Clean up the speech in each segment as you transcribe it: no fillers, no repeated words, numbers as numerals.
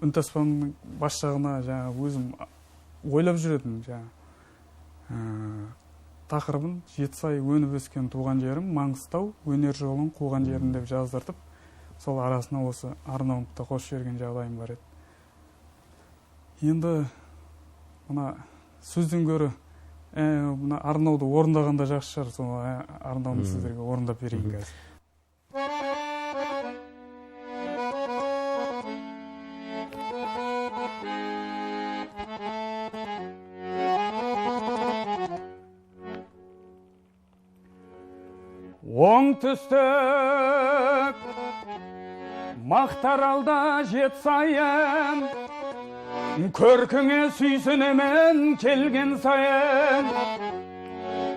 үнтаспамның бас жағына өзім ойлап жүретінмін тақырыбын Жетісай өніп өскен туған жерім, Маңғыстау өнер жолын қуған жерім деп жаздыртып, сол арасына осы арнауымды да қосып жіберген жағдайым бар еді. Енді мына сөзден гөрі мына арнауды орындағанда жақсы шығар, сол арнауды сіздерге орындап берейін қазір. Оңтүстік Мақтааралда Жетісайым, көркіңе сүйсінемен келген сайын.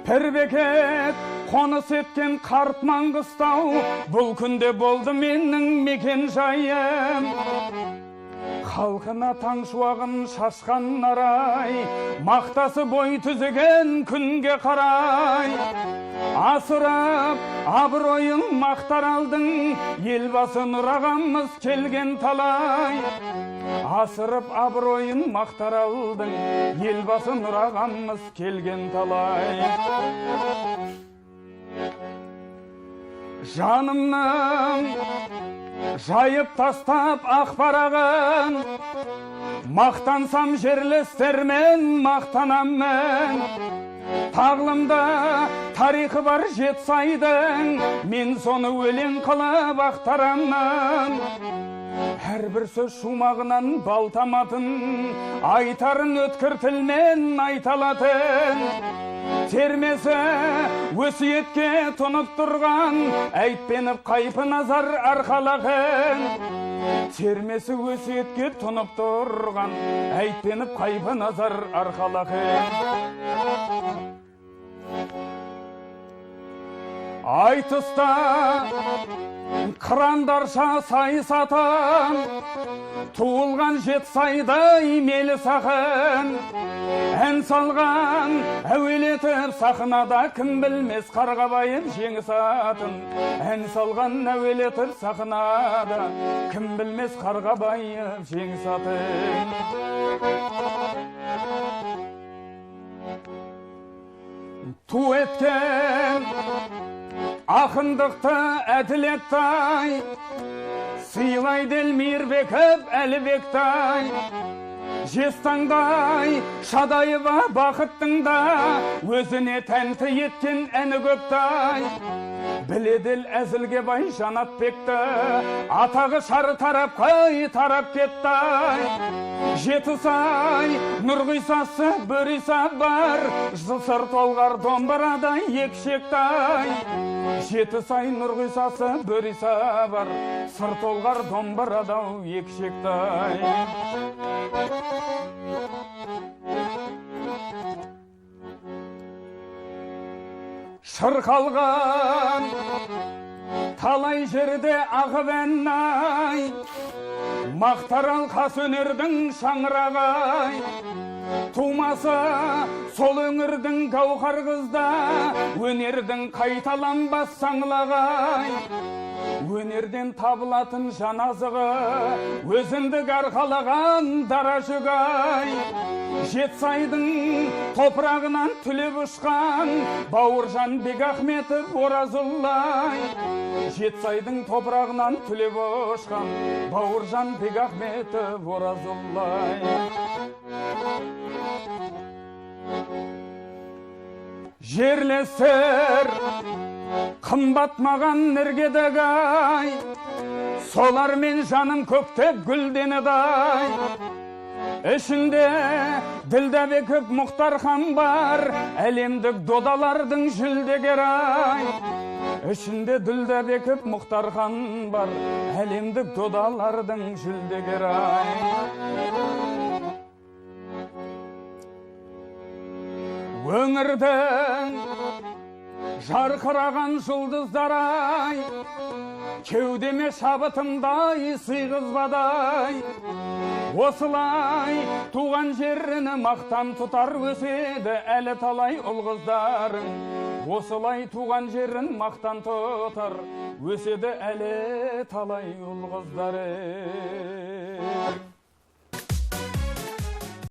Пір бекет қоныс еткен қарт Маңғыстау, бұл күнде болды менің мекен жайым. Халқына таң шуағын шашқан арай, мақтасы бой түзеген күнге қарай. Асырап абыройын Мақтааралдың, елбасы Нұр ағамыз келген талай. Асырып абыройын Мақтааралдың, елбасы Нұр ағамыз келген талай. Жанымның жайып тастап ақ парағын, мақтансам жерлестермен мақтанамын. Тағлымда тарихы бар Жетісайдың, мен соны өлең қылып ақтарамын. Әрбір сөз шумағынан балтаматын, айтарын өткір тілмен айталатын. Термесі өсиетке тұнып тұрған, әйтпеніп қайпы назар арқалағын. Термесі өсиетке тұнып тұрған, әйтпеніп қайпы назар арқалағын. Айтыста қырандарша сайысатын, туылған Жетісайдай мейлі сақын. Ән салған әуелетіп сахнада, кім білмес Қарғабайым жеңіс атын. Ән салған әуелетіп сахнада, кім білмес Қарғабайым жеңіс атын. Ту еткен ақындықты әділеттай, сыйлайды Мейірбеков Әлібектай. Жестаңдай Шадаева бақыттың да, өзіне тәнті еткен әні көптай. Біледіл әзілге бай Жанатбекті, атағы шар тарапқа тарап кеттай. Жетісай Нұрғисасы Бөріса бар, сыр толғар домбырадай екшектай. Жетісай Нұрғисасы Бөріса бар, сыр толғар домбырадай екшектай. Шырқалған талай жерде ағып ән-ай, Мақтаарал қас өнердің шаңырағай. Тумасы сол өңірдің гауһар қызда, өнердің қайталанбас саңлағай. Өнерден табылатын жаназығы, өзіндік арқалаған дара жүгай. Жетісайдың топырағынан түлеп ұшқан, Бауыржан Бекахметов Оразуллай. Жетісайдың топырағынан түлеп ұшқан, Бауыржан Бекахметов Оразуллай. Жерлестер қымбат маған іргедегі, солармен жаным көктеп гүлденеді. Ішінде Ділдәбеков Мұхтархан бар, әлемдік додалардың жүлдегері. Ішінде Ділдәбеков Мұхтархан бар, әлемдік додалардың жүлдегері. Өңірдің жарқыраған жұлдыздарай, кеудеме шабытымдай сыйғызбадай. Осылай туған жеріні мақтан тұтар, өседі әлі талай ұл қыздарың. Осылай туған жерін мақтан тұтар, өседі әлі талай ұл қыздарың.